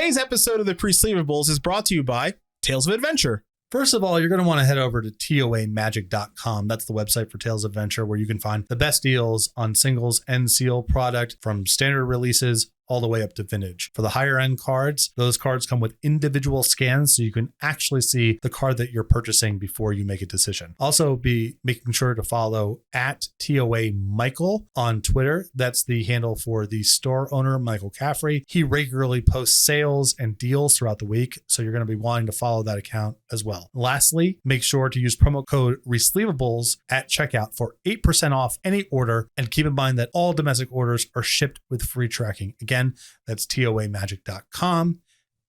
Today's episode of the Presleevables is brought to you by Tales of Adventure. First of all, you're going to want to head over to toamagic.com. That's the website for Tales of Adventure, where you can find the best deals on singles and seal product from standard releases all the way up to vintage. For the higher end cards, those cards come with individual scans, so you can actually see the card that you're purchasing before you make a decision. Also, be making sure to follow at TOA Michael on Twitter. That's the handle for the store owner, Michael Caffrey. He regularly posts sales and deals throughout the week, so you're going to be wanting to follow that account as well. Lastly, make sure to use promo code Resleevables at checkout for 8% off any order, and keep in mind that all domestic orders are shipped with free tracking. Again, that's toamagic.com,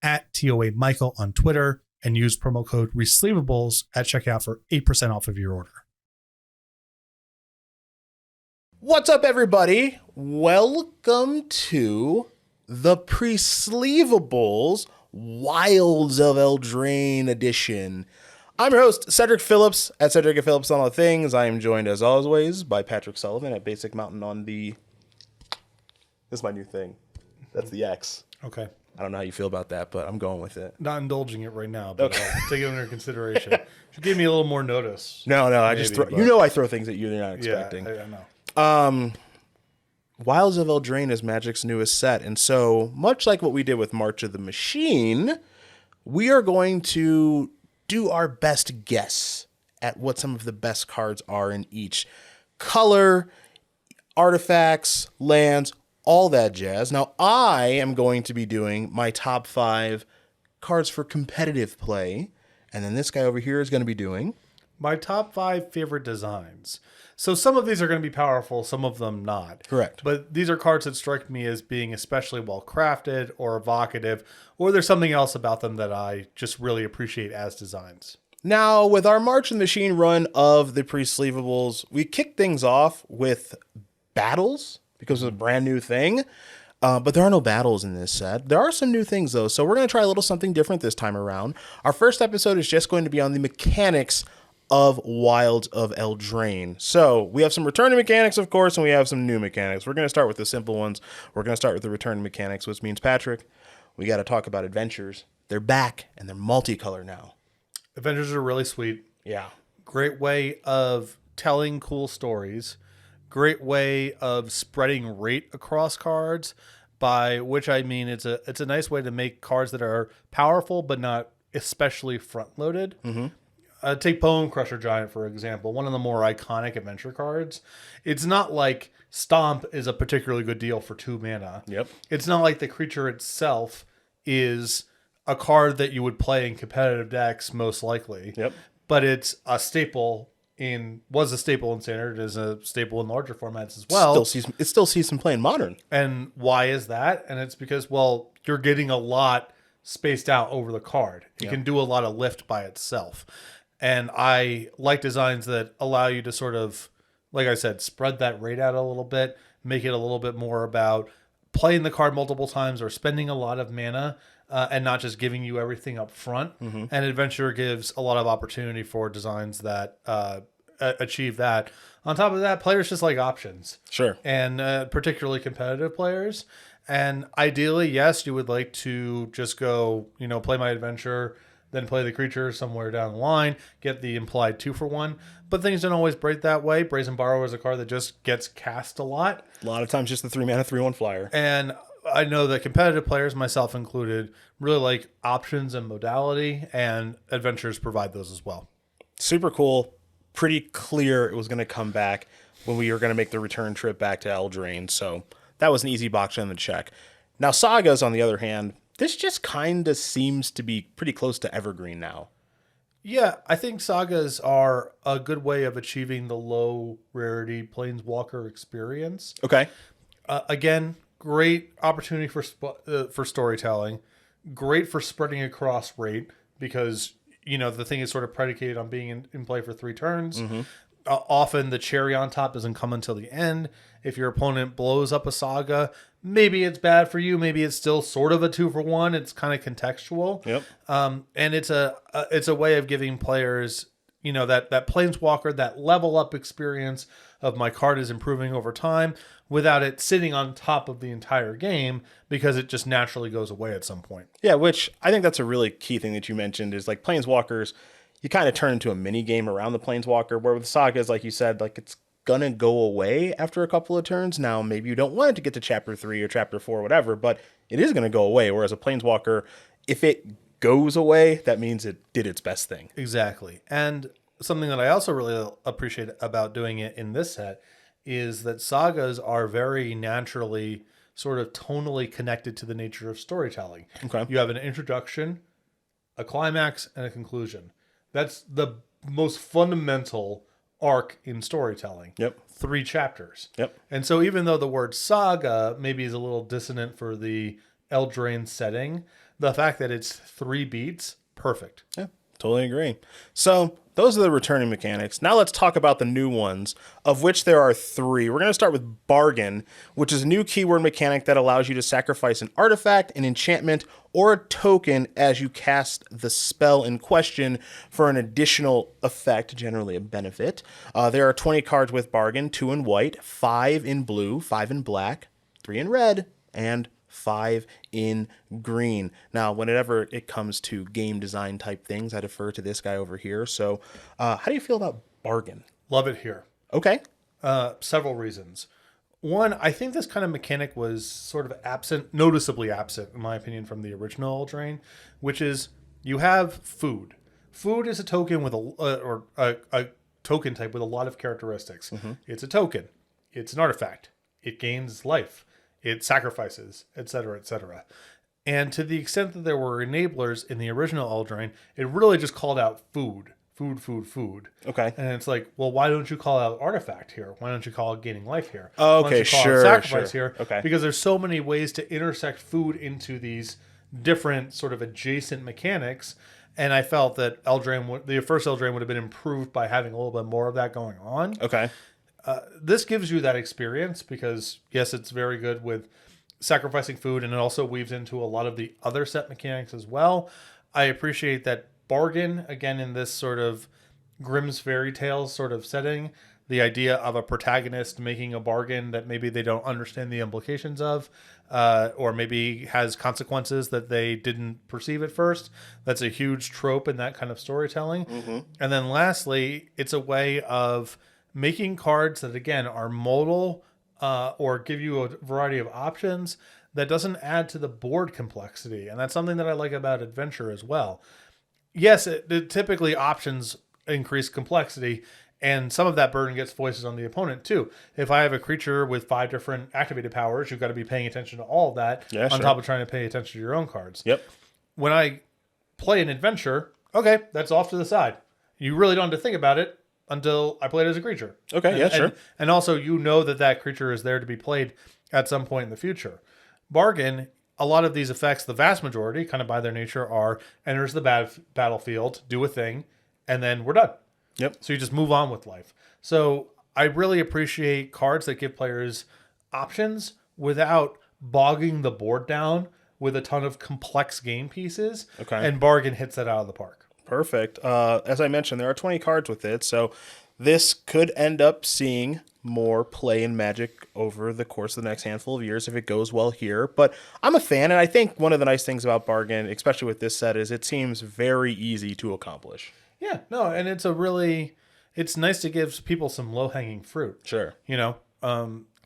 at TOA Michael on Twitter, and use promo code Resleevables at checkout for 8% off of your order. What's up, everybody? Welcome to the Presleevables Wilds of Eldraine edition. I'm your host, Cedric Phillips, at Cedric Phillips on all things. I am joined, as always, by Patrick Sullivan at Basic Mountain on the... This is my new thing. That's the X. Okay. I don't know how you feel about that, but I'm going with it. Not indulging it right now, but I'll take it under consideration. Should give me a little more notice. No, I just throw... You know I throw things at you they're not expecting. Yeah, I know. Wilds of Eldraine is Magic's newest set, and so much like what we did with March of the Machine, we are going to do our best guess at what some of the best cards are in each color, artifacts, lands, all that jazz. Now, I am going to be doing my top 5 cards for competitive play, and then this guy over here is going to be doing my top 5 favorite designs. So some of these are going to be powerful, some of them not. Correct. But these are cards that strike me as being especially well crafted or evocative, or there's something else about them that I just really appreciate as designs. Now, with our March of the Machine run of the Presleevables, we kicked things off with battles because it's a brand new thing. But there are no battles in this set. There are some new things, though, so we're going to try a little something different this time around. Our first episode is just going to be on the mechanics of Wilds of Eldraine. So we have some return mechanics, of course, and we have some new mechanics. We're going to start with the simple ones. We're going to start with the return mechanics, which means, Patrick, we got to talk about adventures. They're back, and they're multicolor now. Adventures are really sweet. Yeah. Great way of telling cool stories. Great way of spreading rate across cards, by which I mean it's a nice way to make cards that are powerful but not especially front-loaded. Mm-hmm. Take Poem Crusher Giant, for example, one of the more iconic adventure cards. It's not like Stomp is a particularly good deal for 2 mana. Yep. It's not like the creature itself is a card that you would play in competitive decks, most likely. Yep. But it's a staple was a staple in standard, is a staple in larger formats as well. It still sees some play in modern. And why is that? And it's because, well, you're getting a lot spaced out over the card. It can do a lot of lift by itself. And I like designs that allow you to sort of, like I said, spread that rate out a little bit, make it a little bit more about playing the card multiple times or spending a lot of mana, and not just giving you everything up front. Mm-hmm. And Adventure gives a lot of opportunity for designs that achieve that. On top of that, players just like options. Sure. And particularly competitive players. And ideally, yes, you would like to just go, play my adventure, then play the creature somewhere down the line, get the implied 2-for-1. But things don't always break that way. Brazen Borrower is a card that just gets cast a lot. A lot of times just the 3-mana 3/1 flyer. And I know that competitive players, myself included, really like options and modality, and adventures provide those as well. Super cool. Pretty clear it was going to come back when we were going to make the return trip back to Eldraine. So that was an easy box in the check. Now, Sagas, on the other hand, this just kind of seems to be pretty close to evergreen now. Yeah, I think Sagas are a good way of achieving the low rarity Planeswalker experience. Okay. Again, great opportunity for storytelling. Great for spreading across rate because, the thing is sort of predicated on being in play for 3 turns. Mm-hmm. Often the cherry on top doesn't come until the end. If your opponent blows up a Saga, maybe it's bad for you. Maybe it's still sort of a 2-for-1. It's kind of contextual. Yep. And it's a way of giving players that planeswalker, that level up experience of my card is improving over time without it sitting on top of the entire game because it just naturally goes away at some point. Yeah, which I think that's a really key thing that you mentioned is like planeswalkers, you kind of turn into a mini game around the planeswalker, where with sagas, like you said, like it's gonna go away after a couple of turns. Now, maybe you don't want it to get to chapter 3 or chapter 4, whatever, but it is gonna go away. Whereas a planeswalker, if it goes away, that means it did its best thing. Exactly. And something that I also really appreciate about doing it in this set is that sagas are very naturally sort of tonally connected to the nature of storytelling. Okay. You have an introduction, a climax, and a conclusion. That's the most fundamental arc in storytelling. Yep. 3 chapters. Yep. And so even though the word saga maybe is a little dissonant for the Eldraine setting, the fact that it's 3 beats, perfect. Yeah, totally agree. So those are the returning mechanics. Now let's talk about the new ones, of which there are 3. We're going to start with Bargain, which is a new keyword mechanic that allows you to sacrifice an artifact, an enchantment, or a token as you cast the spell in question for an additional effect, generally a benefit. There are 20 cards with Bargain, 2 in white, 5 in blue, 5 in black, 3 in red, and 5 in green. Now, whenever it comes to game design type things, I defer to this guy over here. So, how do you feel about Bargain? Love it here. Okay. Several reasons. One, I think this kind of mechanic was sort of absent, noticeably absent, in my opinion, from the original Eldraine, which is you have food. Food is a token with a token type with a lot of characteristics. Mm-hmm. It's a token. It's an artifact. It gains life. It sacrifices, etc., etc. And to the extent that there were enablers in the original Eldraine, it really just called out food. Food. Okay. And it's like, well, why don't you call out artifact here? Why don't you call it gaining life here? Oh, okay, why don't you call sure, it sacrifice sure. here? Okay. Because there's so many ways to intersect food into these different sort of adjacent mechanics. And I felt that the first Eldraine would have been improved by having a little bit more of that going on. Okay. This gives you that experience because, yes, it's very good with sacrificing food, and it also weaves into a lot of the other set mechanics as well. I appreciate that Bargain, again, in this sort of Grimm's fairy tales sort of setting, the idea of a protagonist making a bargain that maybe they don't understand the implications of, or maybe has consequences that they didn't perceive at first. That's a huge trope in that kind of storytelling. Mm-hmm. And then lastly, it's a way of making cards that, again, are modal or give you a variety of options that doesn't add to the board complexity. And that's something that I like about Adventure as well. Yes, it typically options increase complexity, and some of that burden gets voices on the opponent too. If I have a creature with 5 different activated powers, you've got to be paying attention to all of that on top of trying to pay attention to your own cards. Yep. When I play an Adventure, okay, that's off to the side. You really don't have to think about it until I play it as a creature. Okay, sure. And also, you know that creature is there to be played at some point in the future. Bargain, a lot of these effects, the vast majority, kind of by their nature, are enters the battlefield, do a thing, and then we're done. Yep. So you just move on with life. So I really appreciate cards that give players options without bogging the board down with a ton of complex game pieces. Okay. And Bargain hits that out of the park. Perfect. As I mentioned, there are 20 cards with it, so this could end up seeing more play in Magic over the course of the next handful of years if it goes well here. But I'm a fan, and I think one of the nice things about Bargain, especially with this set, is it seems very easy to accomplish. Yeah, no, and it's nice to give people some low-hanging fruit. Sure. You know,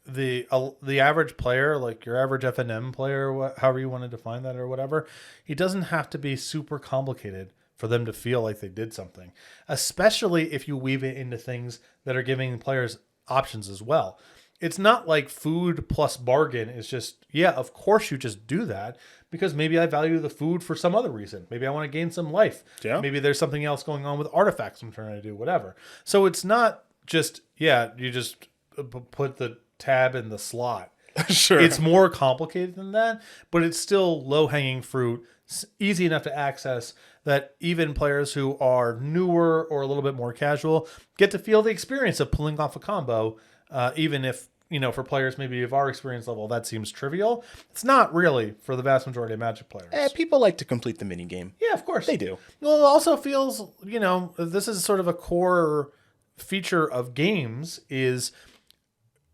the average player, like your average FNM player, however you want to define that or whatever, it doesn't have to be super complicated for them to feel like they did something, especially if you weave it into things that are giving players options as well. It's not like food plus bargain is just, yeah, of course you just do that because maybe I value the food for some other reason. Maybe I want to gain some life. Yeah. Maybe there's something else going on with artifacts I'm trying to do, whatever. So it's not just, yeah, you just put the tab in the slot. Sure. It's more complicated than that, but it's still low-hanging fruit, easy enough to access that even players who are newer or a little bit more casual get to feel the experience of pulling off a combo, even if for players maybe of our experience level, that seems trivial. It's not really for the vast majority of Magic players. People like to complete the mini game. Yeah, of course. They do. Well, it also feels, this is sort of a core feature of games is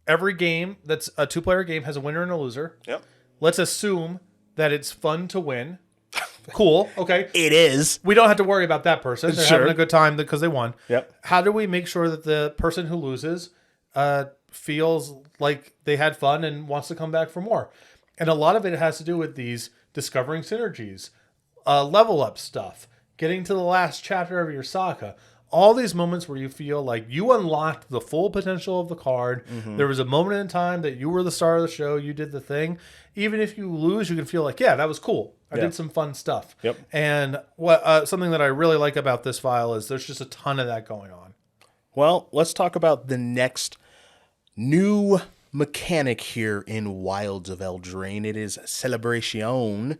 every game that's a 2-player game has a winner and a loser. Yep. Let's assume that it's fun to win. Cool. Okay. It is. We don't have to worry about that person. They're Sure. having a good time because they won. Yep. How do we make sure that the person who loses feels like they had fun and wants to come back for more? And a lot of it has to do with these discovering synergies, level up stuff, getting to the last chapter of your saga. All these moments where you feel like you unlocked the full potential of the card. Mm-hmm. There was a moment in time that you were the star of the show. You did the thing. Even if you lose, you can feel like, yeah, that was cool. I did some fun stuff. Yep. And what something that I really like about this file is there's just a ton of that going on. Well, let's talk about the next new mechanic here in Wilds of Eldraine. It is Celebration.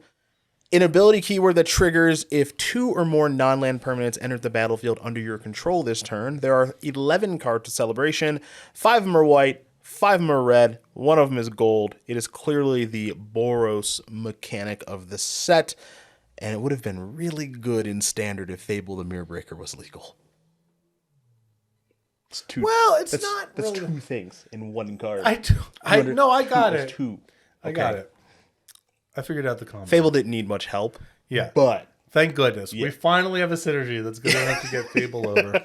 An ability keyword that triggers if 2 or more non-land permanents enter the battlefield under your control this turn. There are 11 cards to Celebration. 5 of them are white, 5 of them are red, 1 of them is gold. It is clearly the Boros mechanic of the set, and it would have been really good in Standard if Fable the Mirrorbreaker was legal. It's two. Well, it's that's, not that's really... 2 things in 1 card. I got it. 2. I got it. I figured out the combo. Fable didn't need much help. Yeah. But thank goodness. Yeah. We finally have a synergy that's good enough to get Fable over.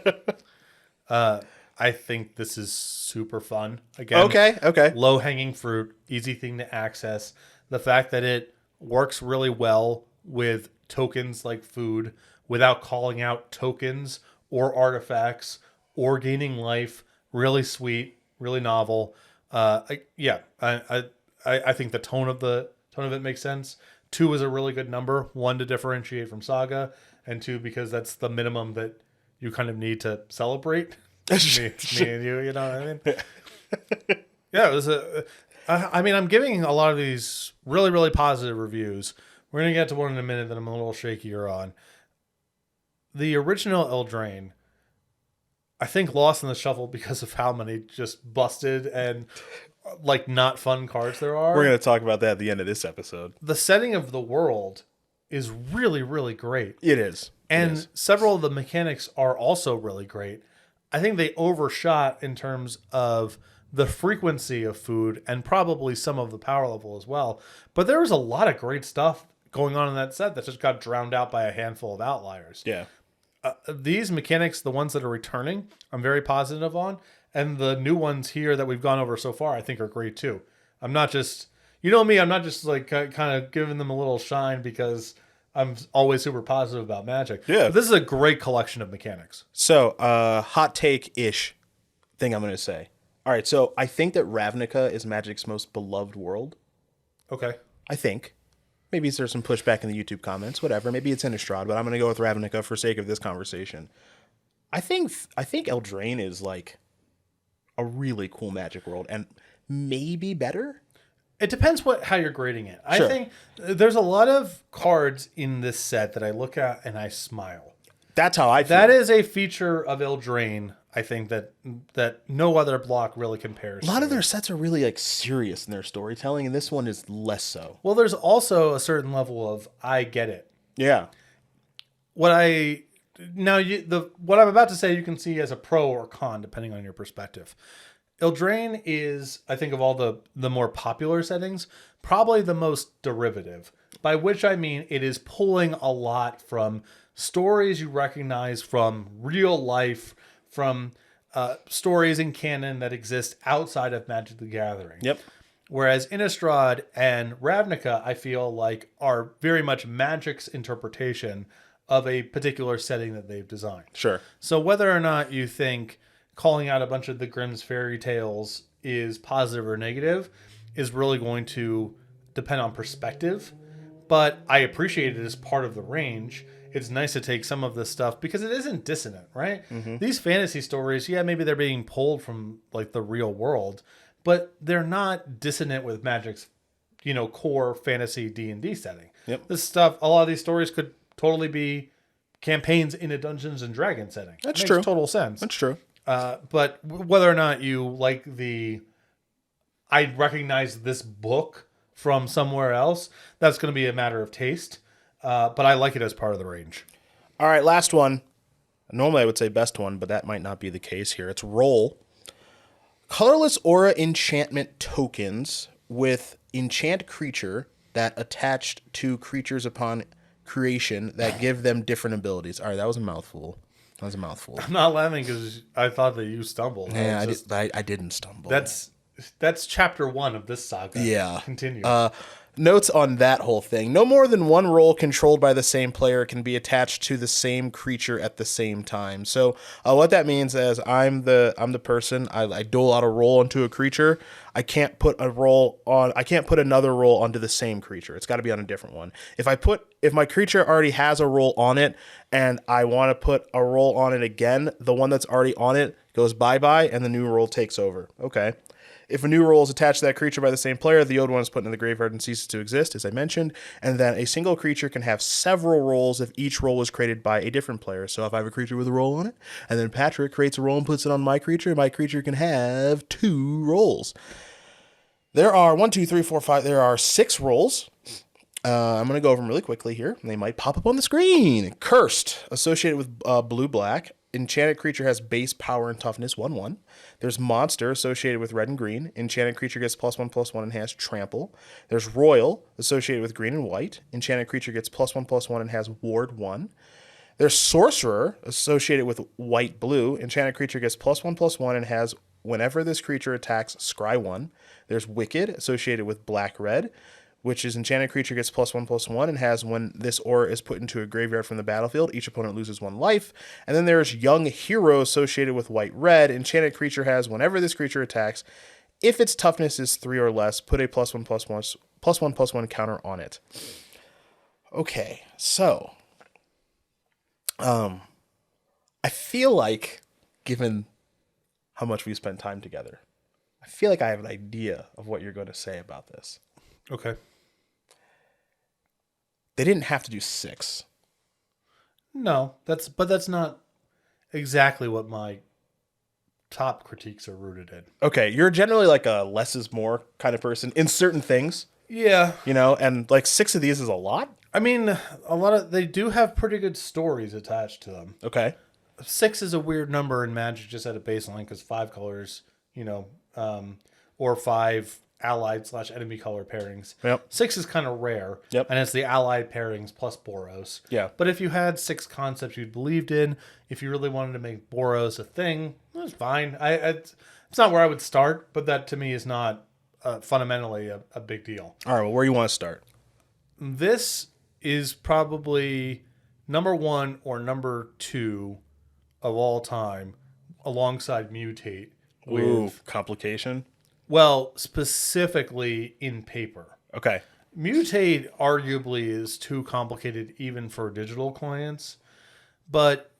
I think this is super fun. Again, okay. Low-hanging fruit, easy thing to access. The fact that it works really well with tokens like food without calling out tokens or artifacts or gaining life. Really sweet, really novel. I think the tone of it makes sense. 2 is a really good number. 1 to differentiate from Saga, and 2 because that's the minimum that you kind of need to celebrate. me and you know what I mean? Yeah, it was I'm giving a lot of these really, really positive reviews. We're gonna get to one in a minute that I'm a little shakier on. The original Eldraine, I think, lost in the shuffle because of how many just busted and like not fun cards there are. We're going to talk about that at the end of this episode. The setting of the world is really, really great. It is. And several of the mechanics are also really great. I think they overshot in terms of the frequency of food and probably some of the power level as well. But there was a lot of great stuff going on in that set that just got drowned out by a handful of outliers. Yeah. These mechanics, the ones that are returning, I'm very positive on. And the new ones here that we've gone over so far, I think are great too. I'm not just, I'm not just like kind of giving them a little shine because I'm always super positive about Magic. Yeah. But this is a great collection of mechanics. So, hot take-ish thing I'm going to say. All right, so I think that Ravnica is Magic's most beloved world. Okay. I think. Maybe there's some pushback in the YouTube comments, whatever. Maybe it's Innistrad, but I'm going to go with Ravnica for sake of this conversation. I think Eldraine is like a really cool Magic world and maybe better. It depends how you're grading it. Sure. I think there's a lot of cards in this set that I look at and I smile. That's how I feel. That is a feature of Eldraine, I think, that no other block really compares to. A lot of their sets are really like serious in their storytelling, and this one is less so. Well, there's also a certain level of I get it. Yeah. What I'm about to say you can see as a pro or con depending on your perspective. Eldraine is, I think, of all the more popular settings, probably the most derivative, by which I mean it is pulling a lot from stories you recognize from real life, from stories in canon that exist outside of Magic the Gathering. Yep. Whereas Innistrad and Ravnica, I feel like, are very much Magic's interpretation of a particular setting that they've designed. Sure. So whether or not you think calling out a bunch of the Grimm's fairy tales is positive or negative is really going to depend on perspective. But I appreciate it as part of the range. It's nice to take some of this stuff because it isn't dissonant, right? Mm-hmm. These fantasy stories, yeah, maybe they're being pulled from like the real world, but they're not dissonant with Magic's, core fantasy D&D setting. Yep. This stuff, a lot of these stories could totally be campaigns in a Dungeons and Dragons setting. That's Makes true. Total sense. That's true. But whether or not you like the I recognize this book from somewhere else. That's going to be a matter of taste. But I like it as part of the range. All right, last one. Normally I would say best one, but that might not be the case here. It's Roll. Colorless aura enchantment tokens with enchant creature that attached to creatures upon creation that give them different abilities. All right, that was a mouthful. I'm not laughing because I thought that you stumbled. Yeah, I didn't stumble. That's chapter 1 of this saga. Yeah. Continue. Notes on that whole thing. No more than one role controlled by the same player can be attached to the same creature at the same time. So what that means is I'm the person. I dole out a role onto a creature. I can't put another role onto the same creature. It's got to be on a different one. If my creature already has a role on it and I want to put a role on it again, the one that's already on it goes bye-bye and the new role takes over. Okay. If a new role is attached to that creature by the same player, the old one is put in the graveyard and ceases to exist, as I mentioned. And then a single creature can have several roles if each role was created by a different player. So if I have a creature with a role on it, and then Patrick creates a role and puts it on my creature can have 2 roles. There are 1, 2, 3, 4, 5. There are 6 roles. I'm going to go over them really quickly here. They might pop up on the screen. Cursed, associated with blue-black. Enchanted creature has base power and toughness, 1/1. There's monster, associated with red and green. Enchanted creature gets +1/+1 and has trample. There's royal, associated with green and white. Enchanted creature gets +1/+1 and has ward 1. There's sorcerer, associated with white blue. Enchanted creature gets +1/+1 and has whenever this creature attacks, scry 1. There's wicked, associated with black red, which is enchanted creature gets +1/+1 and has when this aura is put into a graveyard from the battlefield, each opponent loses 1 life. And then there's young hero, associated with white red. Enchanted creature has whenever this creature attacks, if its toughness is 3 or less, put a +1/+1 counter on it. Okay, so I feel like, given how much we spent time together, I feel like I have an idea of what you're going to say about this. Okay. They didn't have to do 6. No, that's not exactly what my top critiques are rooted in. Okay, you're generally like a less is more kind of person in certain things. Yeah. And like 6 of these is a lot. I mean, they do have pretty good stories attached to them. Okay. 6 is a weird number in Magic just at a baseline because 5 colors, or 5 allied/enemy color pairings. Yep. 6 is kind of rare. Yep. And it's the allied pairings plus Boros. Yeah. But if you had 6 concepts you believed in, if you really wanted to make Boros a thing, that's fine. It's not where I would start, but that to me is not fundamentally a big deal. All right, well, where do you want to start? This is probably number 1 or number 2 of all time, alongside Mutate. Ooh, complication. Well, specifically in paper. Okay. Mutate arguably is too complicated even for digital clients, but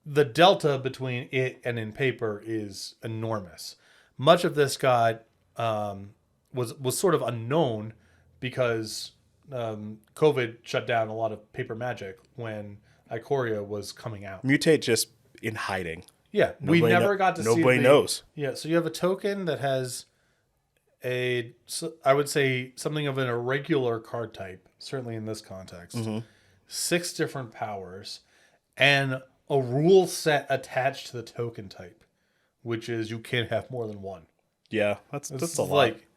the delta between it and in paper is enormous. Much of this got was sort of unknown because COVID shut down a lot of paper Magic when Ikoria was coming out. Mutate just in hiding. Yeah, we never got to see. Nobody knows. Yeah, so you have a token that has I would say something of an irregular card type, certainly in this context. Mm-hmm. 6 different powers, and a rule set attached to the token type, which is you can't have more than 1. Yeah, that's a lot. Like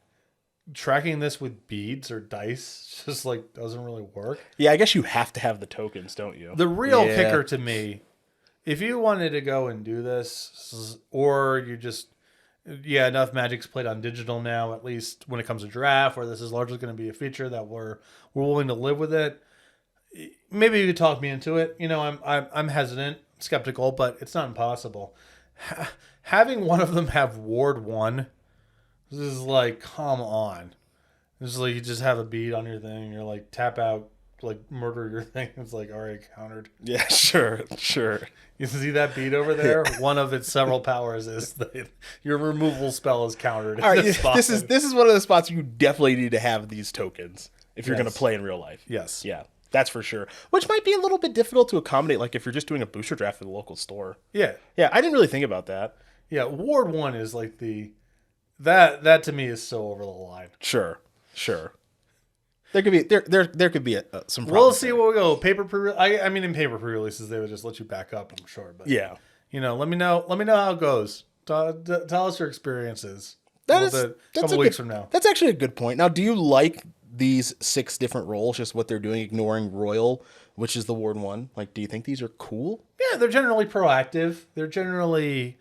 tracking this with beads or dice just like doesn't really work. Yeah, I guess you have to have the tokens, don't you? The real kicker to me, if you wanted to go and do this, or you just enough Magic's played on digital now, at least when it comes to draft, where this is largely going to be a feature that we're willing to live with it. Maybe you could talk me into it. I'm hesitant, skeptical, but it's not impossible. Having one of them have ward 1, this is like, come on. This is like you just have a bead on your thing. You're like tap out, like murder your thing. It's like already countered. Yeah, sure. You see that bead over there? One of its several powers is that your removal spell is countered. All right, this is one of the spots you definitely need to have these tokens if you're going to play in real life. Yes. Yeah, that's for sure. Which might be a little bit difficult to accommodate, like if you're just doing a booster draft at the local store. Yeah. Yeah, I didn't really think about that. Yeah, Ward 1 is like That to me is so over the line. Sure. There could be some problems. We'll see where we go. I mean, in paper pre-releases, they would just let you back up, I'm sure. But Yeah. let me know how it goes. Tell us your experiences. That's a a couple weeks from now. That's actually a good point. Now, do you like these 6 different roles, just what they're doing, ignoring Royal, which is the Ward 1? Like, do you think these are cool? Yeah, they're generally proactive. They're generally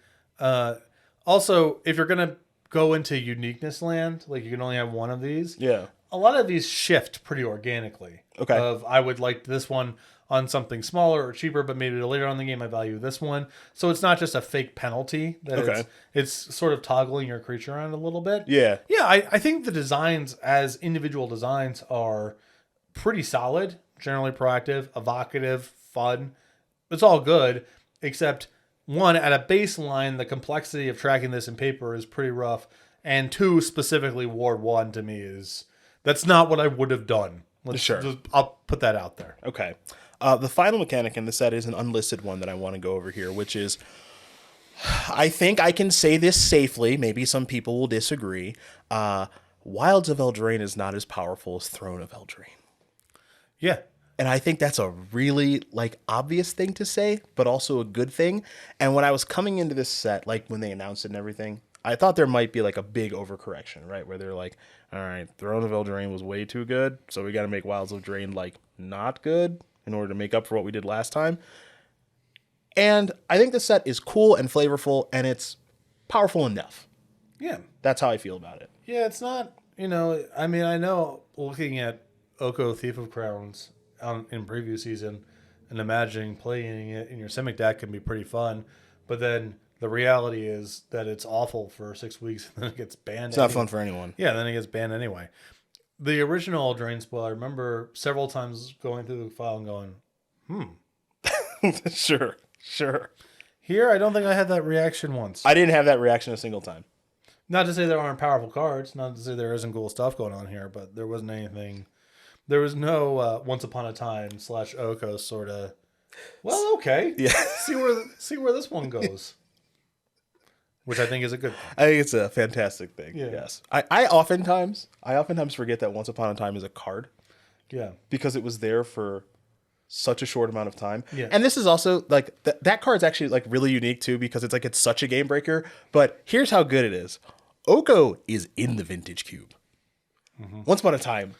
also, if you're gonna go into uniqueness land, like you can only have one of these. Yeah. A lot of these shift pretty organically. Okay. I would like this one on something smaller or cheaper, but maybe later on in the game I value this one. So it's not just a fake penalty. It's sort of toggling your creature around a little bit. Yeah. Yeah, I think the designs as individual designs are pretty solid, generally proactive, evocative, fun. It's all good, except one, at a baseline, the complexity of tracking this in paper is pretty rough. And 2, specifically Ward 1 to me that's not what I would have done. I'll put that out there. Okay. The final mechanic in the set is an unlisted one that I want to go over here, which is, I think I can say this safely. Maybe some people will disagree. Wilds of Eldraine is not as powerful as Throne of Eldraine. Yeah. And I think that's a really obvious thing to say, but also a good thing. And when I was coming into this set, when they announced it and everything, I thought there might be a big overcorrection, right? Where they're like, all right, Throne of Eldraine was way too good, so we got to make Wilds of Eldraine not good in order to make up for what we did last time. And I think the set is cool and flavorful, and it's powerful enough. Yeah. That's how I feel about it. Yeah, it's not, I mean, I know looking at Oko Thief of Crowns in preview season and imagining playing it in your Simic deck can be pretty fun, but then the reality is that it's awful for 6 weeks and then it gets banned. It's not fun for anyone. Yeah, then it gets banned anyway. The original Eldraine spoil, I remember several times going through the file and going, Sure. Here, I don't think I had that reaction once. I didn't have that reaction a single time. Not to say there aren't powerful cards, not to say there isn't cool stuff going on here, but there wasn't anything. There was no Once Upon a Time / Oko sort of. Well, okay. Yeah. see where this one goes. Which I think is a good thing. I think it's a fantastic thing. Yeah. Yes. I oftentimes forget that Once Upon a Time is a card. Yeah. Because it was there for such a short amount of time. Yeah. And this is also that card's actually really unique too, because it's such a game breaker. But here's how good it is. Oko is in the Vintage Cube. Mm-hmm. Once Upon a Time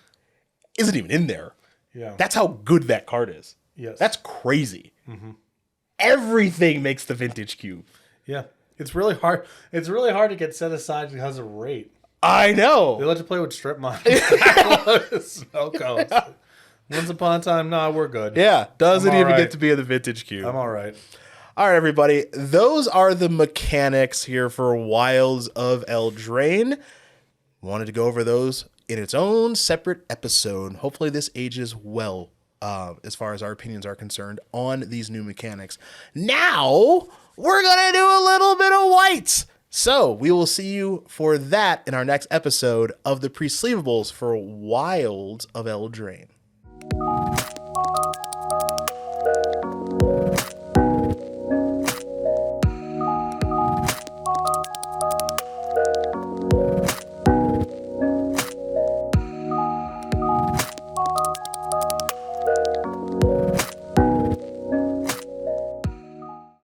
isn't even in there. Yeah. That's how good that card is. Yes. That's crazy. Mm-hmm. Everything makes the Vintage Cube. Yeah. It's really hard. It's really hard to get set aside because of rate. I know. They let you play with strip mines. Snow cones. Once Upon a Time, we're good. Yeah. Doesn't even get to be in the Vintage Cube. I'm all right. All right, everybody. Those are the mechanics here for Wilds of Eldraine. Wanted to go over those in its own separate episode. Hopefully this ages well as far as our opinions are concerned on these new mechanics. Now, we're going to do a little bit of whites. So we will see you for that in our next episode of the Presleevables for Wilds of Eldraine.